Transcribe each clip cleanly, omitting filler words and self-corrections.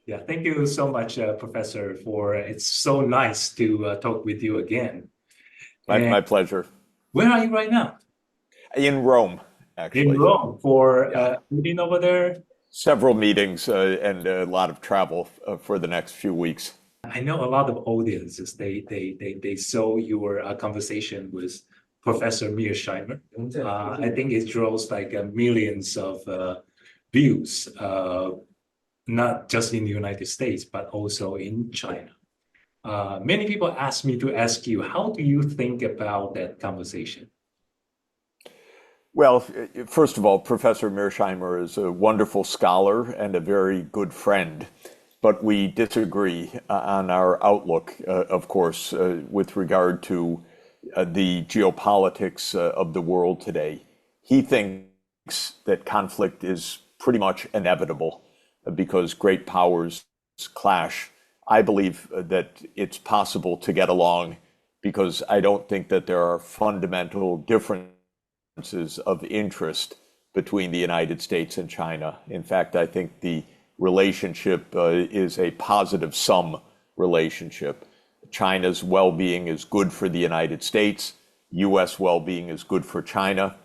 Yeah, thank you so much, Professor, for it's so nice to talk with you again. And My pleasure. where are you right now? In Rome, In actually. Rome for Yeah. meeting over there. Several meetings and a lot of travel for the next few weeks. I know a lot of audiences. They saw your conversation with Professor Mearsheimer. I think it draws like millions of views, not just in the United States, but also in China. Many people ask me to ask you, how do you think about that conversation? Well, first of all, Professor Mearsheimer is a wonderful scholar and a very good friend, but we disagree on our outlook, of course, with regard to the geopolitics of the world today. He thinks that conflict is pretty much inevitable because great powers clash. I believe that it's possible to get along because I don't think that there are fundamental differences of interest between the United States and China. In fact, I think the relationship is a positive sum relationship. China's well-being is good for the United States. U.S. well-being is good for China.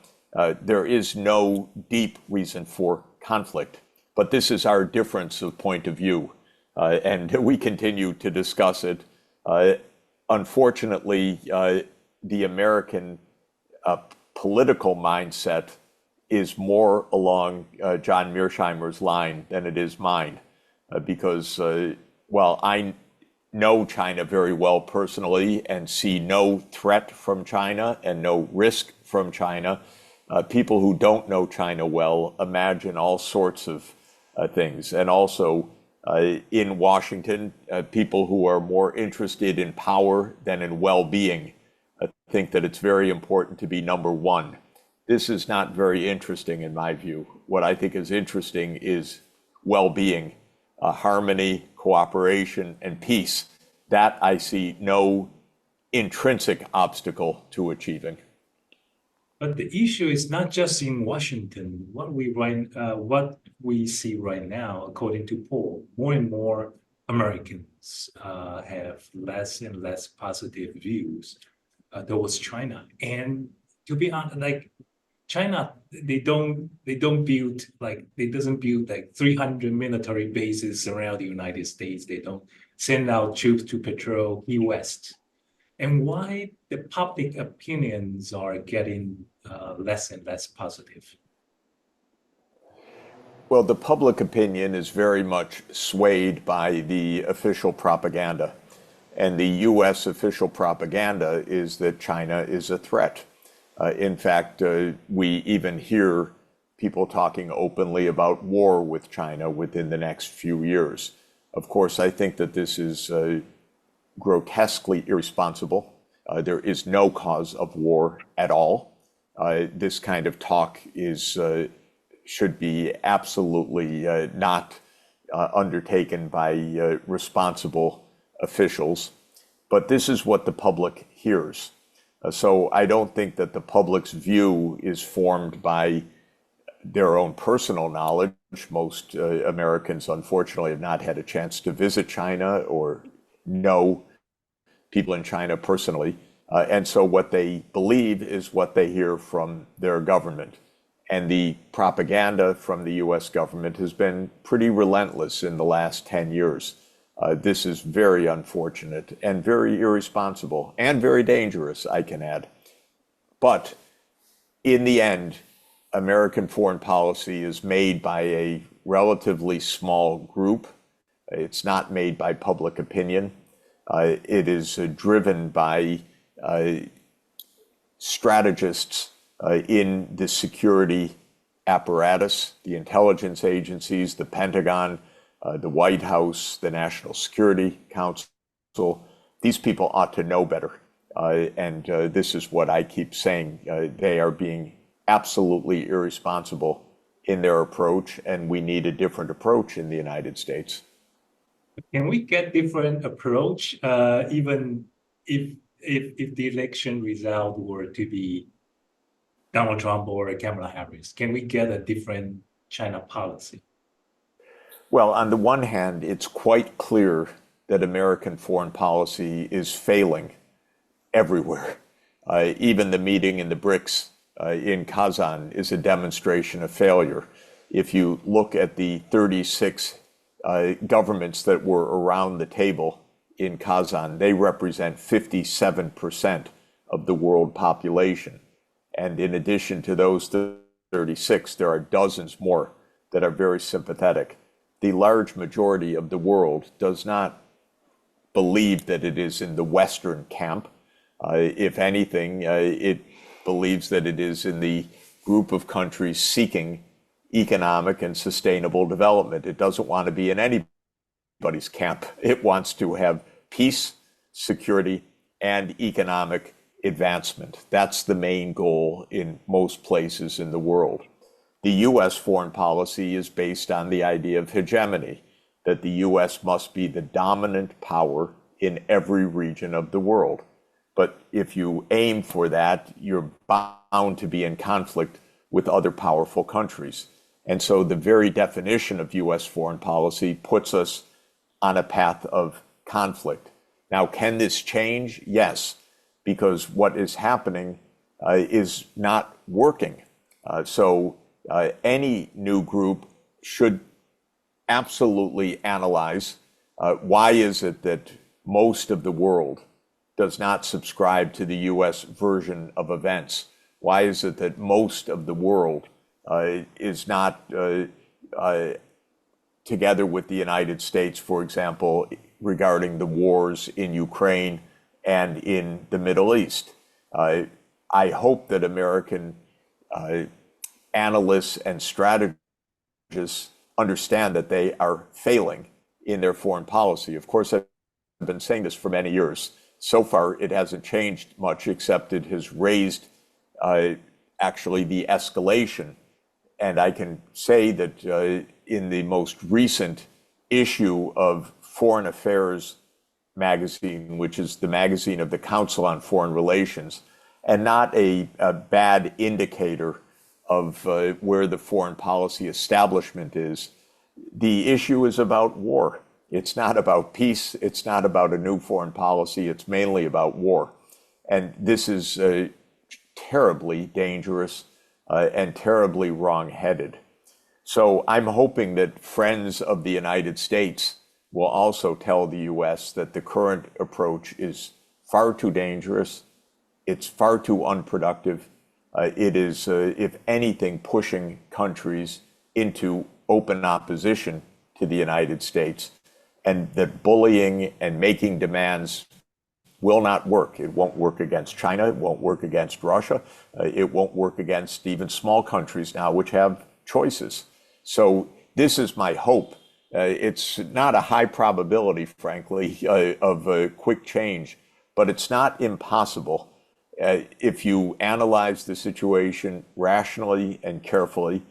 There is no deep reason for conflict, but this is our difference of point of view, and we continue to discuss it. Unfortunately, the American political mindset is more along John Mearsheimer's line than it is mine, because while I know China very well personally and see no threat from China and no risk from China, people who don't know China well imagine all sorts of things. And also in Washington, people who are more interested in power than in well-being think that it's very important to be number one. This is not very interesting in my view. What I think is interesting is well-being, harmony, cooperation, and peace. That I see no intrinsic obstacle to achieving. But the issue is not just in Washington. What we see right now, according to poll, more and more Americans have less and less positive views towards China. And to be honest, like China, they don't build like they doesn't build like 300 military bases around the United States. They don't send out troops to patrol the West. And why the public opinions are getting less and less positive. Well, the public opinion is very much swayed by the official propaganda. And the US official propaganda is that China is a threat. In fact, we even hear people talking openly about war with China within the next few years. Of course, I think that this is grotesquely irresponsible. There is no cause of war at all. This kind of talk is should be absolutely not undertaken by responsible officials. But this is what the public hears. So I don't think that the public's view is formed by their own personal knowledge. Most Americans, unfortunately, have not had a chance to visit China or know people in China personally. And so what they believe is what they hear from their government. And the propaganda from the US government has been pretty relentless in the last 10 years. This is very unfortunate and very irresponsible and very dangerous, I can add. But in the end, American foreign policy is made by a relatively small group. It's not made by public opinion. It is driven by strategists in the security apparatus, the intelligence agencies, the Pentagon, the White House, the National Security Council. These people ought to know better. And this is what I keep saying. They are being absolutely irresponsible in their approach, and we need a different approach in the United States. Can we get different approach, even if the election result were to be Donald Trump or Kamala Harris? Can we get a different China policy? Well, on the one hand, it's quite clear that American foreign policy is failing everywhere. Even the meeting in the BRICS in Kazan is a demonstration of failure. If you look at the 36 governments that were around the table in Kazan, they represent 57% of the world population. And in addition to those 36, there are dozens more that are very sympathetic. The large majority of the world does not believe that it is in the Western camp. If anything, it believes that it is in the group of countries seeking economic and sustainable development. It doesn't want to be in anybody's camp. It wants to have peace, security, and economic advancement. That's the main goal in most places in the world. The U.S. foreign policy is based on the idea of hegemony, that the U.S. must be the dominant power in every region of the world. But if you aim for that, you're bound to be in conflict with other powerful countries. And so the very definition of U.S. foreign policy puts us on a path of conflict. Now, can this change? Yes, because what is happening is not working. So any new group should absolutely analyze why is it that most of the world does not subscribe to the U.S. version of events? Why is it that most of the world is not together with the United States, for example, regarding the wars in Ukraine and in the Middle East? I hope that American analysts and strategists understand that they are failing in their foreign policy. Of course, I've been saying this for many years. So far, it hasn't changed much, except it has raised actually the escalation. And I can say that in the most recent issue of Foreign Affairs magazine, which is the magazine of the Council on Foreign Relations, and not a bad indicator of where the foreign policy establishment is, the issue is about war. It's not about peace. It's not about a new foreign policy. It's mainly about war. And this is terribly dangerous and terribly wrong-headed. So I'm hoping that friends of the United States will also tell the U.S. that the current approach is far too dangerous. It's far too unproductive. It is, if anything, pushing countries into open opposition to the United States, and that bullying and making demands will not work. It won't work against China. It won't work against Russia. It won't work against even small countries now, which have choices. So this is my hope. It's not a high probability, frankly, of a quick change, but it's not impossible. If you analyze the situation rationally and carefully,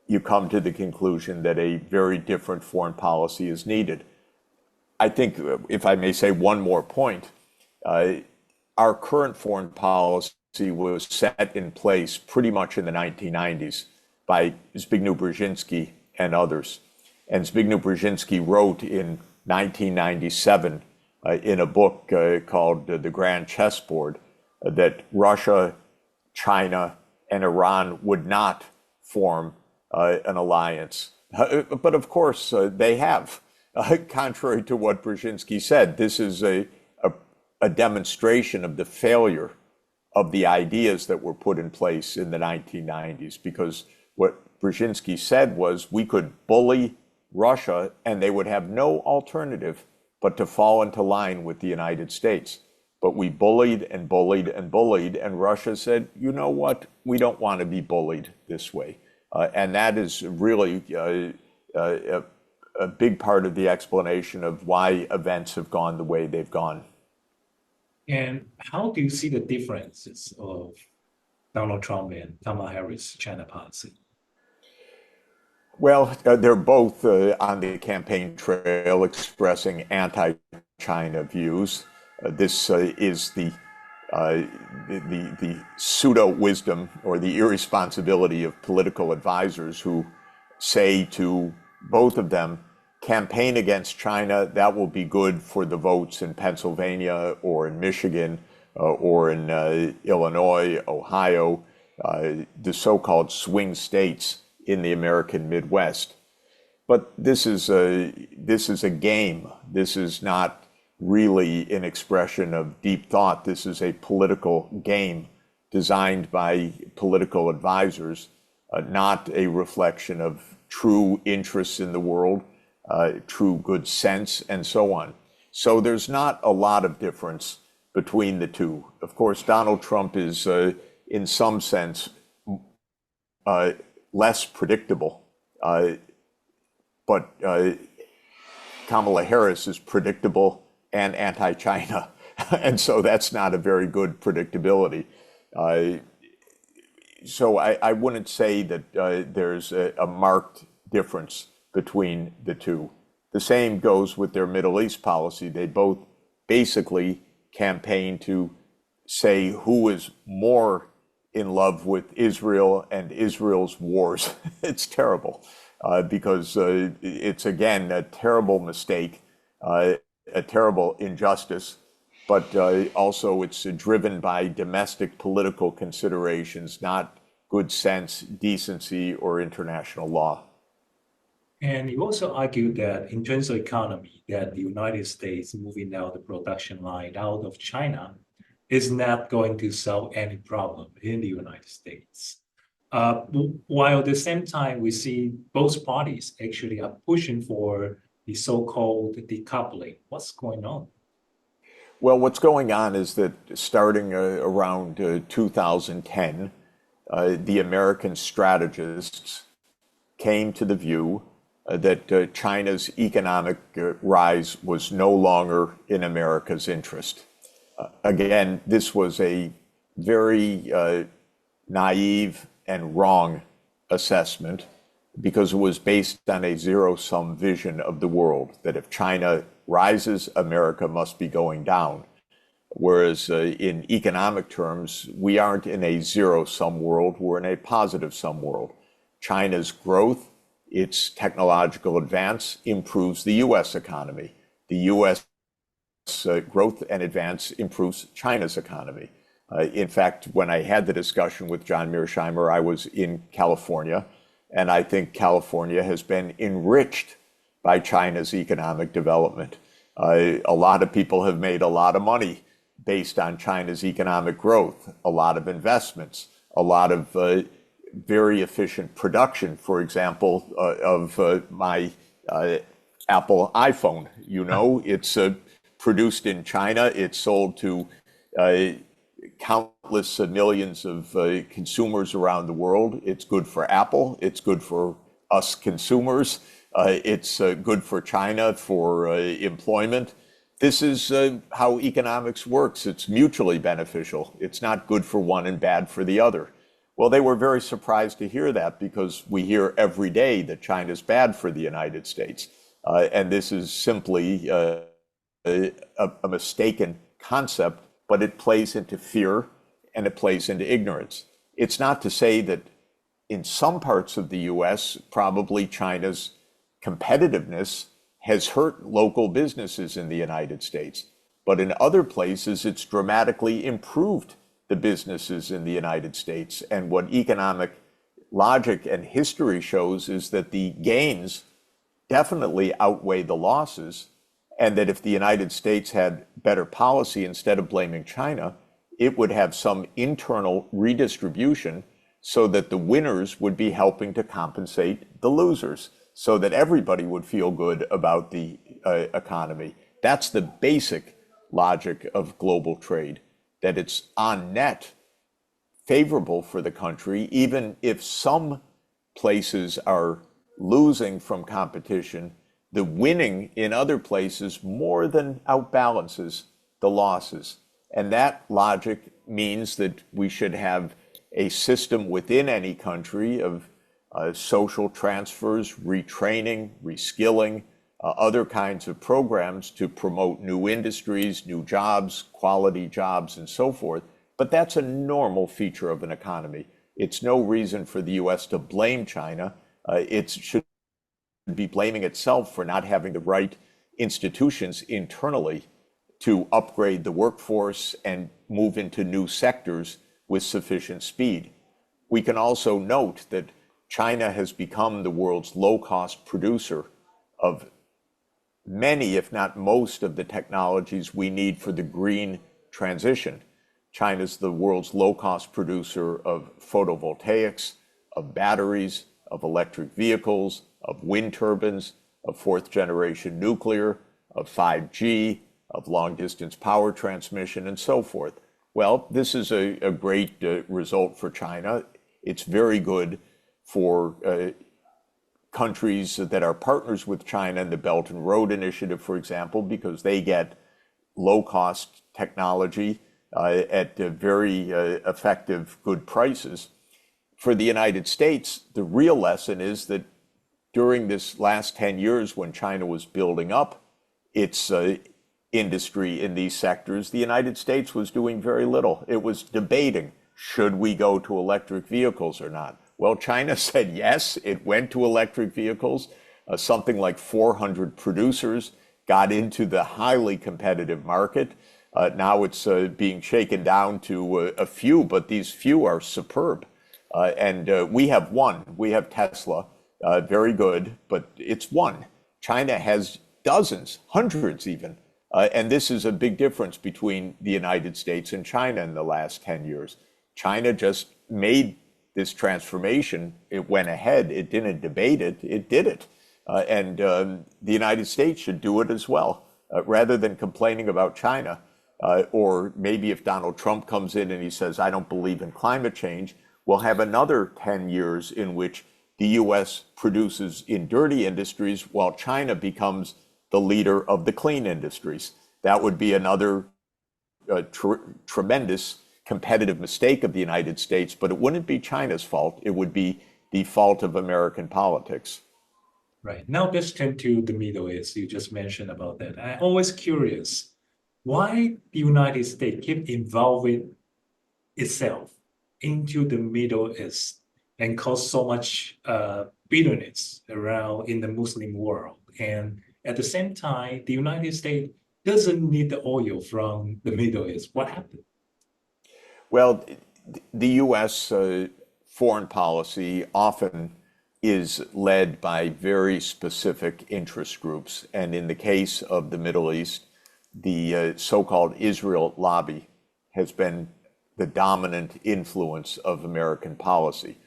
you come to the conclusion that a very different foreign policy is needed. I think, if I may say one more point, our current foreign policy was set in place pretty much in the 1990s by Zbigniew Brzezinski and others. And Zbigniew Brzezinski wrote in 1997 in a book called The Grand Chessboard that Russia, China, and Iran would not form an alliance. But of course, they have. Contrary to what Brzezinski said, this is a demonstration of the failure of the ideas that were put in place in the 1990s, because what Brzezinski said was we could bully Russia and they would have no alternative but to fall into line with the United States. But we bullied and bullied and bullied, and Russia said, you know what, we don't want to be bullied this way. And that is really a big part of the explanation of why events have gone the way they've gone. And how do you see the differences of Donald Trump and Kamala Harris' China policy? Well, they're both on the campaign trail expressing anti-China views. This is the pseudo-wisdom or the irresponsibility of political advisors who say to both of them campaign against China, that will be good for the votes in Pennsylvania or in Michigan or in Illinois, Ohio, the so-called swing states in the American Midwest. But this is a game. This is not really an expression of deep thought. This is a political game designed by political advisors, not a reflection of true interests in the world, true good sense, and so on. So there's not a lot of difference between the two. Of course, Donald Trump is, in some sense, less predictable, but Kamala Harris is predictable and anti-China, and so that's not a very good predictability. So I wouldn't say that there's a marked difference between the two. The same goes with their Middle East policy. They both basically campaign to say who is more in love with Israel and Israel's wars. It's terrible because it's, again, a terrible mistake, a terrible injustice, but also it's driven by domestic political considerations, not good sense, decency, or international law. And you also argued that in terms of economy, that the United States moving now the production line out of China is not going to solve any problem in the United States. While at the same time, we see both parties actually are pushing for the so-called decoupling. What's going on? Well, what's going on is that starting around 2010, the American strategists came to the view that China's economic rise was no longer in America's interest. Again, this was a very naive and wrong assessment because it was based on a zero-sum vision of the world, that if China rises, America must be going down. Whereas in economic terms, we aren't in a zero-sum world, we're in a positive-sum world. China's growth, its technological advance, improves the U.S. economy. The U.S. growth and advance improves China's economy. In fact, when I had the discussion with John Mearsheimer, I was in California, and I think California has been enriched by China's economic development. A lot of people have made a lot of money based on China's economic growth, a lot of investments, a lot of very efficient production, for example, of my Apple iPhone. You know, it's produced in China, it's sold to countless millions of consumers around the world. It's good for Apple, it's good for us consumers, it's good for China for employment. This is how economics works. It's mutually beneficial. It's not good for one and bad for the other. Well, they were very surprised to hear that because we hear every day that China's bad for the United States. And this is simply a mistaken concept, but it plays into fear and it plays into ignorance. It's not to say that in some parts of the US, probably China's competitiveness has hurt local businesses in the United States. But in other places, it's dramatically improved the businesses in the United States. And what economic logic and history shows is that the gains definitely outweigh the losses, and that if the United States had better policy, instead of blaming China, it would have some internal redistribution so that the winners would be helping to compensate the losers, so that everybody would feel good about the economy. That's the basic logic of global trade, that it's on net favorable for the country, even if some places are losing from competition, the winning in other places more than outbalances the losses. And that logic means that we should have a system within any country of social transfers, retraining, reskilling, other kinds of programs to promote new industries, new jobs, quality jobs, and so forth. But that's a normal feature of an economy. It's no reason for the US to blame China. It should be blaming itself for not having the right institutions internally to upgrade the workforce and move into new sectors with sufficient speed. We can also note that China has become the world's low-cost producer of many, if not most, of the technologies we need for the green transition. China's the world's low-cost producer of photovoltaics, of batteries, of electric vehicles, of wind turbines, of fourth-generation nuclear, of 5G, of long-distance power transmission, and so forth. Well, this is a great result for China. It's very good for countries that are partners with China in the Belt and Road Initiative, for example, because they get low-cost technology at very effective, good prices. For the United States, the real lesson is that during this last 10 years when China was building up its industry in these sectors, the United States was doing very little. It was debating, should we go to electric vehicles or not? Well, China said yes, it went to electric vehicles. Something like 400 producers got into the highly competitive market. Now it's being shaken down to a few, but these few are superb. And we have one. We have Tesla, very good, but it's one. China has dozens, hundreds even. And this is a big difference between the United States and China in the last 10 years. China just made this transformation. It went ahead. It didn't debate it. It did it. And the United States should do it as well, rather than complaining about China. Or maybe if Donald Trump comes in and he says, I don't believe in climate change, we'll have another 10 years in which the US produces in dirty industries while China becomes the leader of the clean industries. That would be another tremendous competitive mistake of the United States, but it wouldn't be China's fault. It would be the fault of American politics. Right. Now let's turn to the Middle East. You just mentioned about that. I'm always curious why the United States keep involving itself into the Middle East and cause so much bitterness around in the Muslim world. And at the same time, the United States doesn't need the oil from the Middle East. What happened? Well, the US foreign policy often is led by very specific interest groups. And in the case of the Middle East, the so-called Israel lobby has been the dominant influence of American policy.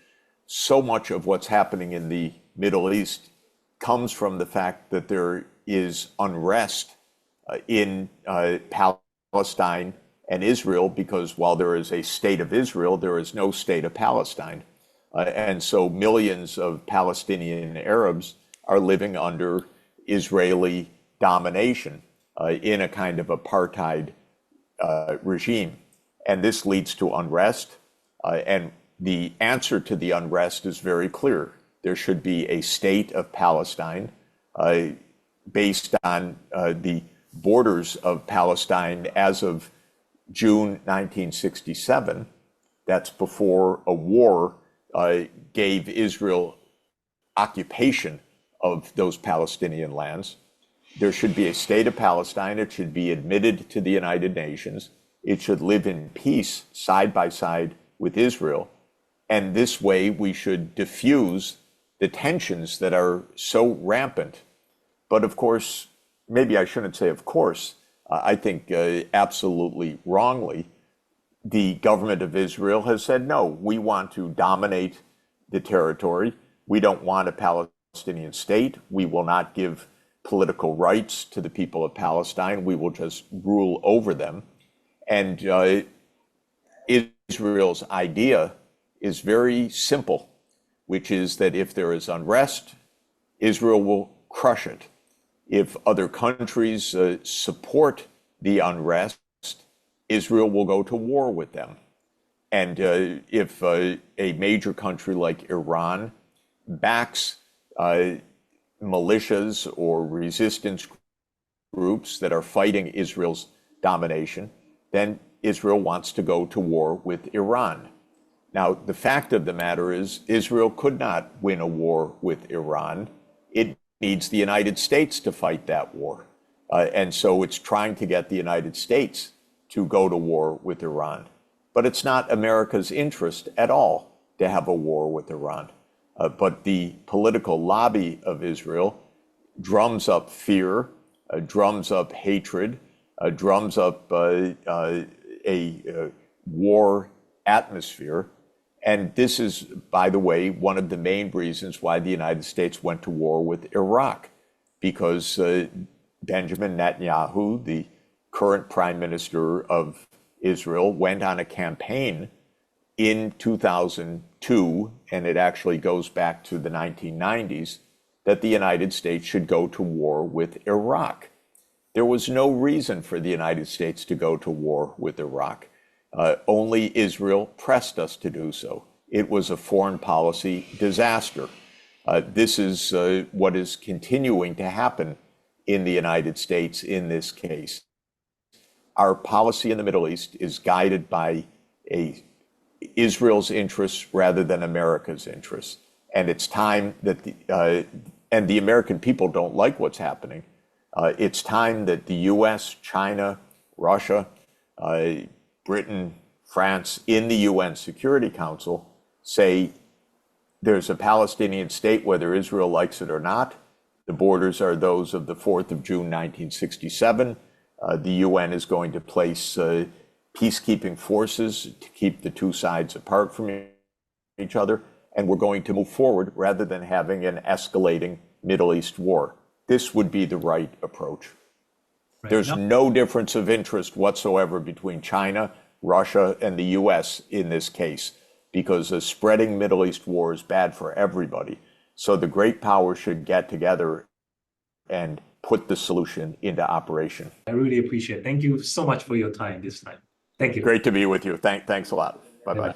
So much of what's happening in the Middle East comes from the fact that there is unrest in Palestine and Israel, because while there is a state of Israel, there is no state of Palestine. And so millions of Palestinian Arabs are living under Israeli domination in a kind of apartheid regime. And this leads to unrest. And the answer to the unrest is very clear. There should be a state of Palestine based on the borders of Palestine as of June 1967. That's before a war gave Israel occupation of those Palestinian lands. There should be a state of Palestine. It should be admitted to the United Nations. It should live in peace side by side with Israel. And this way we should diffuse the tensions that are so rampant. But of course, maybe I shouldn't say of course, I think absolutely wrongly, the government of Israel has said, no, we want to dominate the territory. We don't want a Palestinian state. We will not give political rights to the people of Palestine. We will just rule over them. And Israel's idea is very simple, which is that if there is unrest, Israel will crush it. If other countries support the unrest, Israel will go to war with them. And if a major country like Iran backs militias or resistance groups that are fighting Israel's domination, then Israel wants to go to war with Iran. Now, the fact of the matter is Israel could not win a war with Iran. It needs the United States to fight that war. And so it's trying to get the United States to go to war with Iran. But it's not America's interest at all to have a war with Iran. But the political lobby of Israel drums up fear, drums up hatred, drums up a war atmosphere. And this is, by the way, one of the main reasons why the United States went to war with Iraq, because Benjamin Netanyahu, the current prime minister of Israel, went on a campaign in 2002, and it actually goes back to the 1990s, that the United States should go to war with Iraq. There was no reason for the United States to go to war with Iraq. Only Israel pressed us to do so. It was a foreign policy disaster. This is what is continuing to happen in the United States in this case. Our policy in the Middle East is guided by Israel's interests rather than America's interests. And it's time that the American people don't like what's happening. It's time that the US, China, Russia, Britain, France, in the UN Security Council say there's a Palestinian state whether Israel likes it or not. The borders are those of the 4th of June, 1967. The UN is going to place peacekeeping forces to keep the two sides apart from each other. And we're going to move forward rather than having an escalating Middle East war. This would be the right approach. Right. There's no difference of interest whatsoever between China, Russia, and the US in this case, because a spreading Middle East war is bad for everybody. So the great powers should get together and put the solution into operation. I really appreciate it. Thank you so much for your time this time. Thank you. Great to be with you. Thanks a lot. Bye-bye.